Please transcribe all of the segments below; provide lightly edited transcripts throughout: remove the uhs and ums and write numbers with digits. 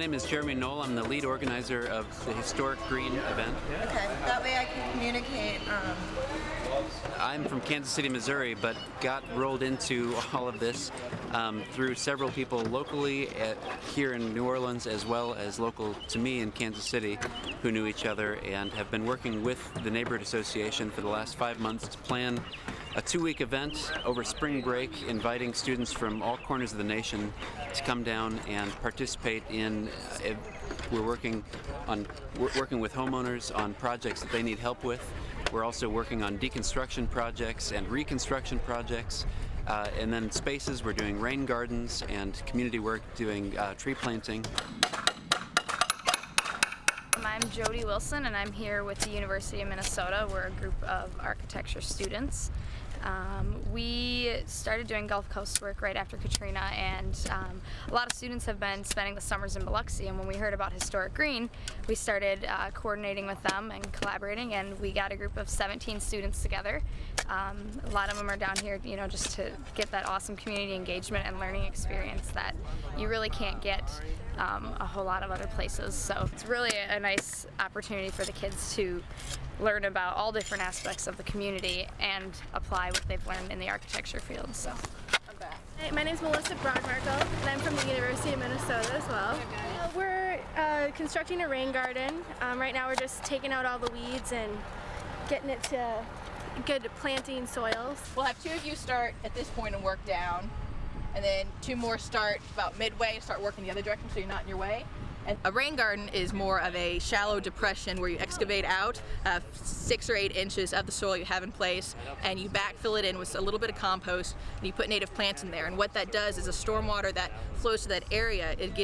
My name is Jeremy Nolan. I'm the lead organizer of the Historic Green event. Okay, that way I can communicate. I'm from Kansas City, Missouri, but got rolled into all of this through several people locally here in New Orleans, as well as local to me in Kansas City, who knew each other and have been working with the Neighborhood Association for the last 5 months to plan a 2-week event over spring break, inviting students from all corners of the nation to come down and participate in. We're working with homeowners on projects that they need help with. We're also working on deconstruction projects and reconstruction projects. And then spaces, we're doing rain gardens and community work, doing tree planting. I'm Jody Wilson, and I'm here with the University of Minnesota. We're a group of architecture students. We started doing Gulf Coast work right after Katrina, and a lot of students have been spending the summers in Biloxi, and when we heard about Historic Green, we started coordinating with them and collaborating, and we got a group of 17 students together. A lot of them are down here, just to get that awesome community engagement and learning experience that you really can't get a whole lot of other places. So it's really a nice opportunity for the kids to learn about all different aspects of the community and apply what they've learned in the architecture field. So. Hey, my name is Melissa Broadmarkle, and I'm from the University of Minnesota as well. We're constructing a rain garden. Right now we're just taking out all the weeds and getting it to good planting soils. We'll have 2 of you start at this point and work down, and then 2 more start about midway and start working the other direction so you're not in your way. And a rain garden is more of a shallow depression where you excavate out 6 or 8 inches of the soil you have in place, and you backfill it in with a little bit of compost, and you put native plants in there. And what that does is a stormwater that flows to that area, it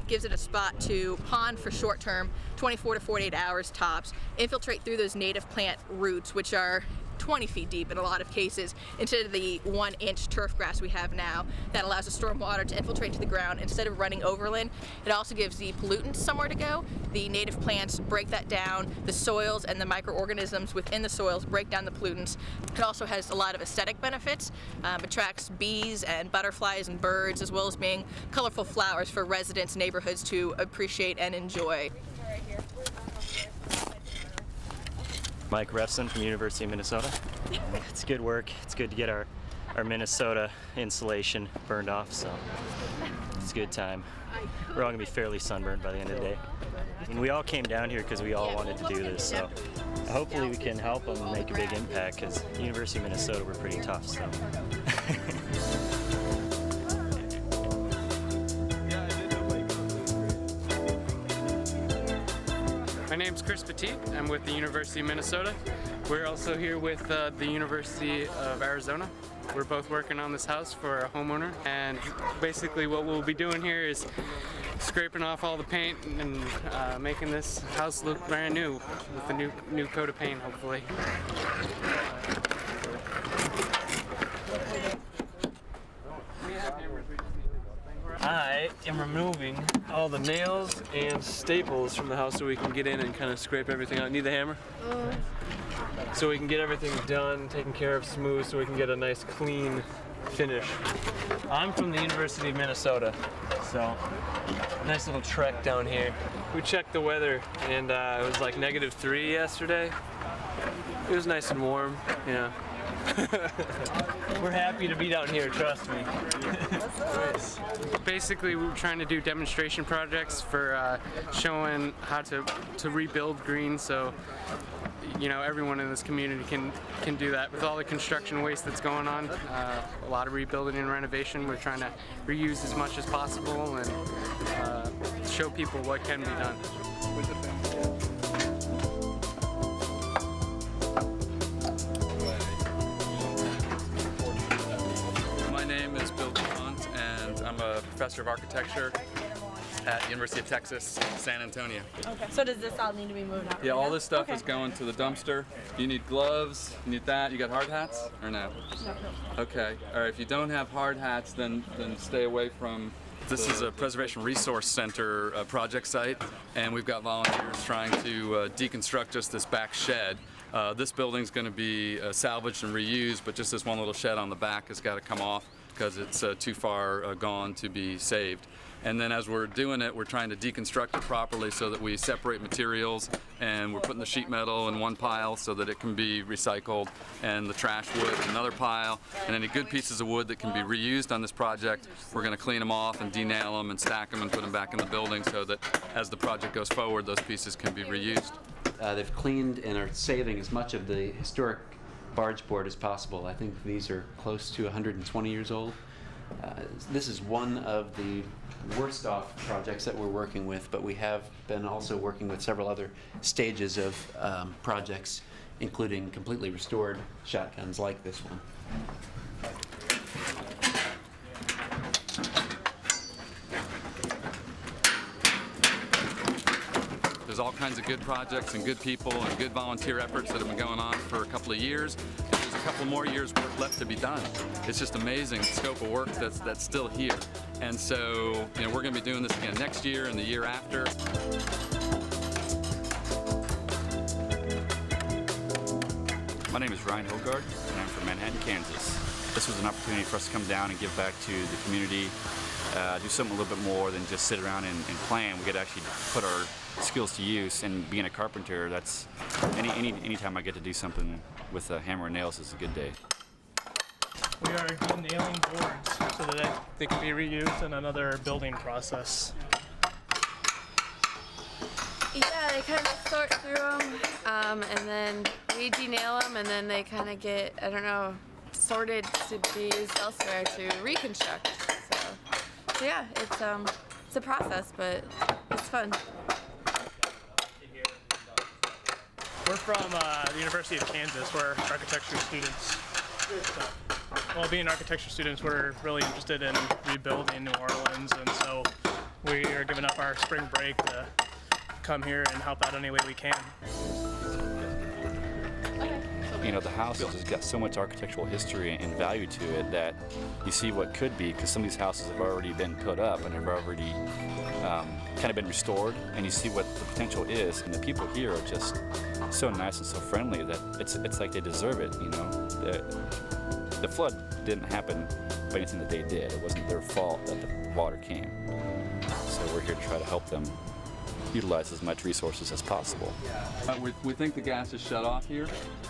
gives it a spot to pond for short term, 24 to 48 hours tops, infiltrate through those native plant roots, which are 20 feet deep in a lot of cases, into the 1-inch turf grass we have now. That allows the storm water to infiltrate to the ground instead of running overland. It also gives the pollutants somewhere to go. The native plants break that down. The soils and the microorganisms within the soils break down the pollutants. It also has a lot of aesthetic benefits. Attracts bees and butterflies and birds, as well as being colorful flowers for residents' neighborhoods to appreciate and enjoy. Mike Refson from the University of Minnesota. It's good work. It's good to get our Minnesota insulation burned off, so it's a good time. We're all going to be fairly sunburned by the end of the day. And we all came down here because we all wanted to do this, so hopefully we can help them make a big impact, because University of Minnesota, we're pretty tough, so. My name's Krista Cheap. I'm with the University of Minnesota. We're also here with the University of Arizona. We're both working on this house for a homeowner, and basically what we'll be doing here is scraping off all the paint and making this house look brand new with a new coat of paint, hopefully. I am removing all the nails and staples from the house so we can get in and kind of scrape everything out. Need the hammer? So we can get everything done, taken care of, smooth, so we can get a nice clean finish. I'm from the University of Minnesota, so nice little trek down here. We checked the weather, and it was like -3 yesterday. It was nice and warm, yeah. We're happy to be down here, trust me. Basically, we're trying to do demonstration projects for showing how to rebuild green, so everyone in this community can do that. With all the construction waste that's going on, a lot of rebuilding and renovation, we're trying to reuse as much as possible and show people what can be done. I'm a professor of architecture at the University of Texas, San Antonio. Okay. So does this all need to be moved out? Yeah, all this stuff is going to the dumpster. You need gloves, you need that. You got hard hats or no? No. Okay. All right, if you don't have hard hats, then stay away from. This is a Preservation Resource Center project site, and we've got volunteers trying to deconstruct just this back shed. This building's going to be salvaged and reused, but just this one little shed on the back has got to come off because it's too far gone to be saved. And then as we're doing it, we're trying to deconstruct it properly so that we separate materials, and we're putting the sheet metal in one pile so that it can be recycled, and the trash wood in another pile. And any good pieces of wood that can be reused on this project, we're going to clean them off and denail them and stack them and put them back in the building so that as the project goes forward, those pieces can be reused. They've cleaned and are saving as much of the historic barge board as possible. I think these are close to 120 years old. This is one of the worst off projects that we're working with, but we have been also working with several other stages of projects, including completely restored shotguns like this one. There's all kinds of good projects and good people and good volunteer efforts that have been going on for a couple of years. And there's a couple more years work left to be done. It's just amazing the scope of work that's still here. And so, you know, we're going to be doing this again next year and the year after. My name is Ryan Hogard, and I'm from Manhattan, Kansas. This was an opportunity for us to come down and give back to the community, do something a little bit more than just sit around and plan. We could actually put our skills to use, and being a carpenter, that's anytime I get to do something with a hammer and nails is a good day. We are nailing boards so that they can be reused in another building process. Yeah, they kind of sort through them, and then we denail them, and then they kind of get, I don't know, sorted to be used elsewhere to reconstruct. So yeah, it's a process, but it's fun. We're from the University of Kansas. We're architecture students. Well, being architecture students, we're really interested in rebuilding New Orleans, and so we are giving up our spring break to come here and help out any way we can. You know, the house has got so much architectural history and value to it that you see what could be, because some of these houses have already been put up and have already kind of been restored, and you see what the potential is, and the people here are just so nice and so friendly that it's like they deserve it, you know. The flood didn't happen by anything that they did. It wasn't their fault that the water came. So we're here to try to help them utilize as much resources as possible. We think the gas is shut off here,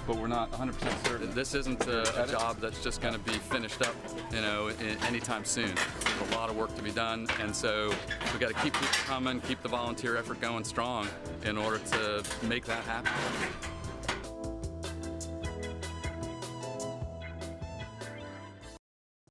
but we're not 100% certain. This isn't a job that's just going to be finished up, you know, anytime soon. There's a lot of work to be done, and so we've got to keep people coming, keep the volunteer effort going strong in order to make that happen.